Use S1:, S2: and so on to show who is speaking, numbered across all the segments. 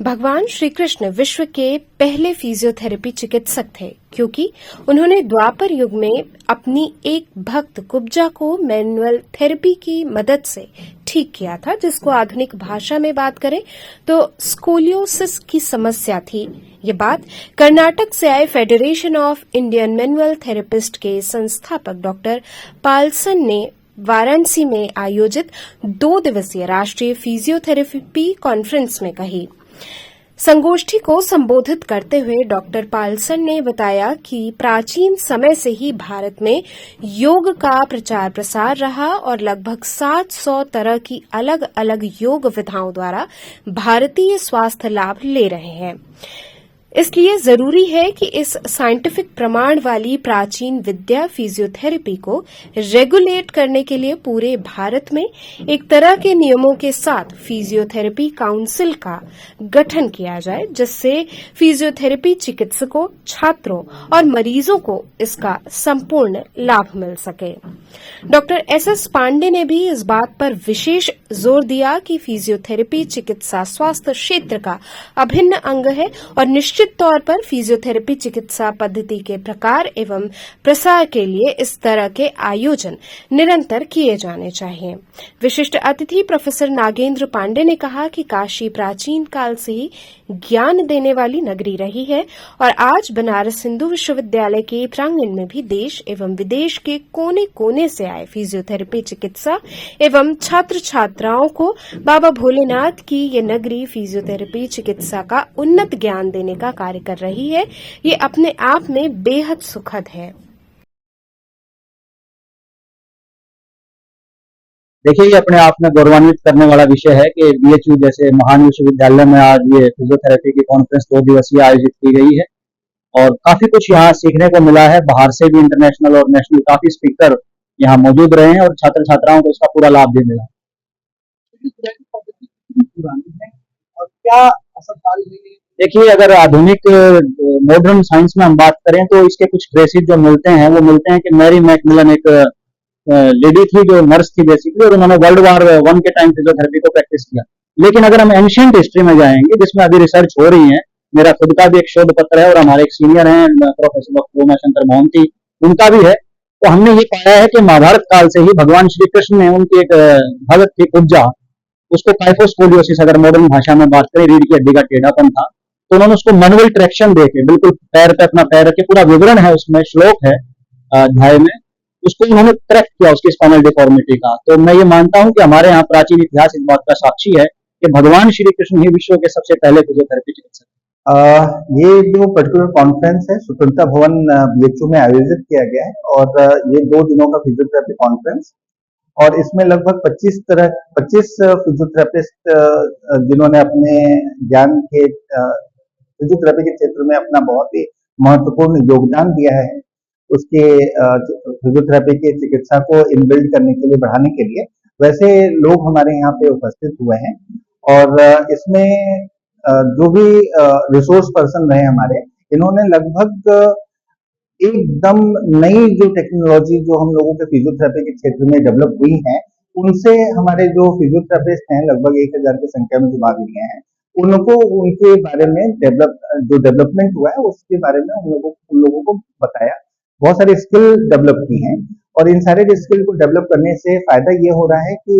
S1: भगवान श्री कृष्ण विश्व के पहले फिजियोथेरेपी चिकित्सक थे क्योंकि उन्होंने द्वापर युग में अपनी एक भक्त कुब्जा को मैनुअल थेरेपी की मदद से ठीक किया था, जिसको आधुनिक भाषा में बात करें तो स्कोलियोसिस की समस्या थी। ये बात कर्नाटक से आए federation of Indian manual therapist के संस्थापक डॉक्टर पालसन ने वाराणसी में आयोजित 2 दिवसीय राष्ट्रीय फिजियोथेरेपी कॉन्फ्रेंस में कही। संगोष्ठी को संबोधित करते हुए डॉक्टर पालसन ने बताया कि प्राचीन समय से ही भारत में योग का प्रचार प्रसार रहा और लगभग 700 तरह की अलग अलग योग विधाओं द्वारा भारतीय स्वास्थ्य लाभ ले रहे हैं। इसलिए जरूरी है कि इस साइंटिफिक प्रमाण वाली प्राचीन विद्या फिजियोथेरेपी को रेगुलेट करने के लिए पूरे भारत में एक तरह के नियमों के साथ फिजियोथेरेपी काउंसिल का गठन किया जाए, जिससे फिजियोथेरेपी चिकित्सकों, छात्रों और मरीजों को इसका संपूर्ण लाभ मिल सके। डॉक्टर एस पांडे ने भी इस बात पर विशेष जोर दिया कि फिजियोथेरेपी चिकित्सा स्वास्थ्य क्षेत्र का अभिन्न अंग है और निश्चित तौर पर फिजियोथेरेपी चिकित्सा पद्धति के प्रकार एवं प्रसार के लिए इस तरह के आयोजन निरंतर किए जाने चाहिए। विशिष्ट अतिथि प्रोफेसर नागेंद्र पांडे ने कहा कि काशी प्राचीन काल से ही ज्ञान देने वाली नगरी रही है और आज बनारस हिंदू विश्वविद्यालय के प्रांगण में भी देश एवं विदेश के कोने कोने से आए फिजियोथेरेपी चिकित्सा एवं छात्र छात्राओं को बाबा भोलेनाथ की ये नगरी फिजियोथेरेपी चिकित्सा का उन्नत ज्ञान देने का कार्य कर रही है। ये अपने आप में बेहद सुखद है।
S2: देखिए, ये अपने आप में गौरवान्वित करने वाला विषय है कि बीएचयू जैसे महान विश्वविद्यालय में आज ये फिजियोथेरेपी की कॉन्फ्रेंस 2 दिवसीय आयोजित की गई है और काफी कुछ यहाँ सीखने को मिला है। बाहर से भी इंटरनेशनल और नेशनल काफी स्पीकर यहाँ मौजूद रहे हैं और छात्र छात्राओं को इसका पूरा लाभ भी मिला। और क्या असरकारी हुई? देखिए, अगर आधुनिक मॉडर्न साइंस में हम बात करें तो इसके कुछ ट्रेसेस जो मिलते हैं वो मिलते हैं कि मैरी मैकमिलन एक लेडी थी जो नर्स थी बेसिकली, और उन्होंने वर्ल्ड वॉर 1 के टाइम फिजियोथेरेपी को प्रैक्टिस किया। लेकिन अगर हम एंशिएंट हिस्ट्री में जाएंगे, जिसमें अभी रिसर्च हो रही है, मेरा खुद का भी एक शोध पत्र है और हमारे एक सीनियर हैं प्रोफेसर डॉक्टर उमाशंकर मोहंती, उनका भी है, तो हमने ये पाया है कि महाभारत काल से ही भगवान श्री कृष्ण ने उनकी एक भगत थी कुब्जा, उसको काइफोस्पोलियोसिस अगर मॉडर्न भाषा में बात करें, रीढ़ की हड्डी का टेढ़ापन था, तो उन्होंने उसको मैनुअल ट्रैक्शन देके बिल्कुल पैर पे अपना पैर रखे, पूरा विवरण है उसमें, श्लोक है अध्याय में, उसको उन्होंने करेक्ट किया उसकी स्पाइनल डिफॉर्मिटी का। तो मैं ये मानता हूं कि हमारे यहाँ प्राचीन इतिहास इस बात का साक्षी है कि भगवान श्री कृष्ण ही विश्व के सबसे पहले फिजियोथेरेपी चिकित्सक। ये जो पर्टिकुलर कॉन्फ्रेंस है स्वतंत्रता भवन बीएचयू में आयोजित किया गया है और ये 2 दिनों का फिजियोथेरेपी कॉन्फ्रेंस, और इसमें लगभग 25 फिजियोथेरेपिस्ट जिन्होंने अपने ज्ञान के फिजियोथेरेपी के क्षेत्र में अपना बहुत ही महत्वपूर्ण योगदान दिया है, उसके फिजियोथेरेपी की चिकित्सा को इनबिल्ड करने के लिए, बढ़ाने के लिए, वैसे लोग हमारे यहाँ पे उपस्थित हुए हैं। और इसमें जो भी रिसोर्स पर्सन रहे हमारे, इन्होंने लगभग एकदम नई जो टेक्नोलॉजी जो हम लोगों के फिजियोथेरेपी के क्षेत्र में डेवलप हुई है, उनसे हमारे जो फिजियोथेरेपिस्ट हैं लगभग 1000 की संख्या में जो भाग लिए हैं, उनको उनके बारे में जो डेवलपमेंट हुआ है उसके बारे में उन लोगों को बताया, बहुत सारी स्किल डेवलप की हैं। और इन सारे स्किल को डेवलप करने से फायदा ये हो रहा है कि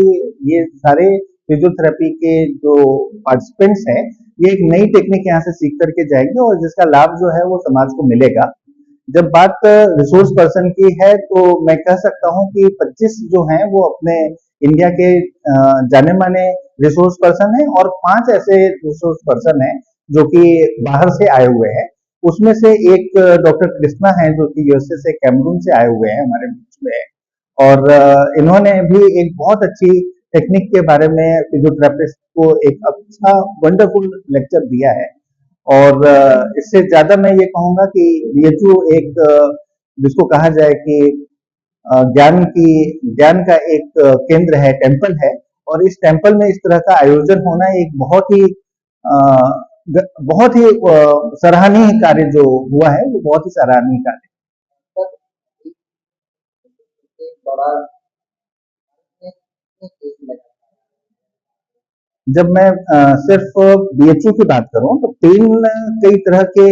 S2: ये सारे फिजियोथेरेपी के जो पार्टिसिपेंट्स हैं, ये एक नई टेक्निक यहाँ से सीख करके जाएंगे और जिसका लाभ जो है वो समाज को मिलेगा। जब बात रिसोर्स पर्सन की है तो मैं कह सकता हूँ कि 25 जो हैं वो अपने इंडिया के जाने माने रिसोर्स पर्सन हैं और 5 ऐसे रिसोर्स पर्सन हैं जो कि बाहर से आए हुए हैं। उसमें से एक डॉक्टर कृष्णा है जो कि यूएसए से, कैमरून से आए हुए हैं हमारे बीच में, और इन्होंने भी एक बहुत अच्छी टेक्निक के बारे में फिजियोथेरेपिस्ट को एक अच्छा वंडरफुल लेक्चर दिया है। और इससे ज्यादा मैं ये कहूंगा कि बीएचयू एक जिसको कहा जाए कि ज्ञान का एक केंद्र है, टेम्पल है, और इस टेम्पल में इस तरह का आयोजन होना एक बहुत ही सराहनीय कार्य जो हुआ है, वो बहुत ही सराहनीय कार्य। बड़ा जब मैं सिर्फ बीएचयू की बात करूं तो पेन कई तरह के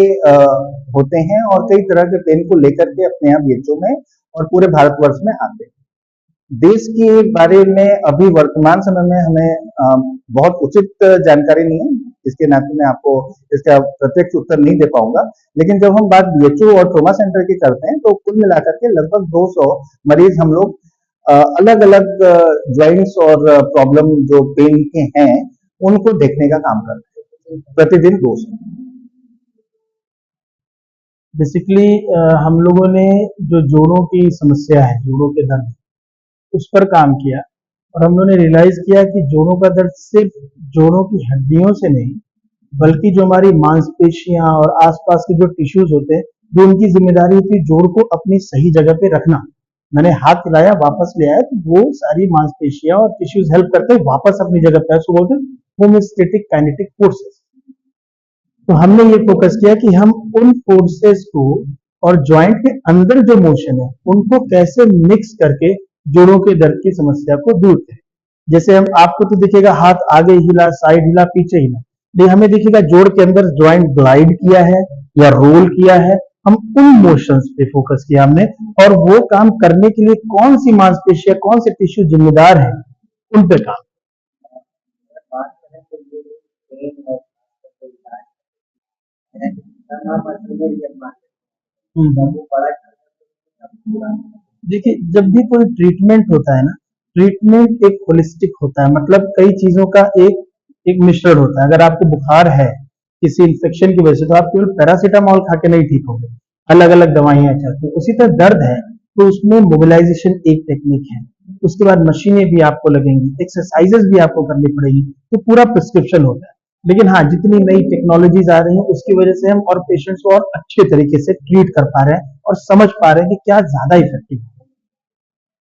S2: होते हैं और कई तरह के पेन को लेकर के अपने यहाँ बीएचयू में और पूरे भारतवर्ष में आते हैं। देश के बारे में अभी वर्तमान समय में हमें बहुत उचित जानकारी नहीं है, इसके नाते मैं आपको इसका प्रत्यक्ष उत्तर नहीं दे पाऊंगा। लेकिन जब हम बात बीएचयू और ट्रॉमा सेंटर की करते हैं तो कुल मिलाकर के लगभग 200 मरीज हम लोग अलग अलग ज्वाइंट्स और प्रॉब्लम जो पेन के हैं उनको देखने का काम करते हैं, प्रतिदिन 200।
S3: बेसिकली हम लोगों ने जो जोड़ों की समस्या है, जोड़ों के दर्द, उस पर काम किया और हम लोगों ने रियलाइज किया कि जोड़ों का दर्द सिर्फ जोड़ों की हड्डियों से नहीं, बल्कि जो हमारी मांसपेशियां और आसपास के जो टिश्यूज होते हैं, जो उनकी जिम्मेदारी होती है जोड़ को अपनी सही जगह पे रखना। मैंने हाथ हिलाया, वापस ले आया, तो वो सारी मांसपेशियां और टिश्यूज हेल्प करते हैं वापस अपनी जगह पे, उसको बोलते हैं होमियोस्टैटिक काइनेटिक फोर्सेस। तो हमने ये फोकस किया कि हम उन फोर्सेस को और जॉइंट के अंदर जो मोशन है उनको कैसे मिक्स करके जोड़ों के दर्द की समस्या को दूर करें। जैसे हम आपको तो दिखेगा हाथ आगे हिला, साइड हिला, पीछे हिला, लेकिन हमें दिखेगा जोड़ के अंदर जॉइंट ग्लाइड किया है या रोल किया है। हम उन मोशंस पे फोकस किया हमने, और वो काम करने के लिए कौन सी मांसपेशियां, कौन से टिश्यू जिम्मेदार है, उन पे काम। देखिए, जब भी कोई ट्रीटमेंट होता है ना, ट्रीटमेंट एक होलिस्टिक होता है, मतलब कई चीजों का एक एक मिश्रण होता है। अगर आपको बुखार है किसी इन्फेक्शन की वजह से, तो आप केवल पैरासीटामोल खा के नहीं ठीक होंगे, अलग अलग दवाइयां चलती हैं। उसी तरह दर्द है तो उसमें मोबिलाइजेशन एक टेक्निक है, उसके बाद मशीनें भी आपको लगेंगी, एक्सरसाइजेस भी आपको करनी पड़ेगी, तो पूरा प्रिस्क्रिप्शन होता है। लेकिन हाँ, जितनी नई टेक्नोलॉजीज आ रही हैं उसकी वजह से हम और पेशेंट्स को और अच्छे तरीके से ट्रीट कर पा रहे हैं और समझ पा रहे हैं कि क्या ज्यादा इफेक्टिव है।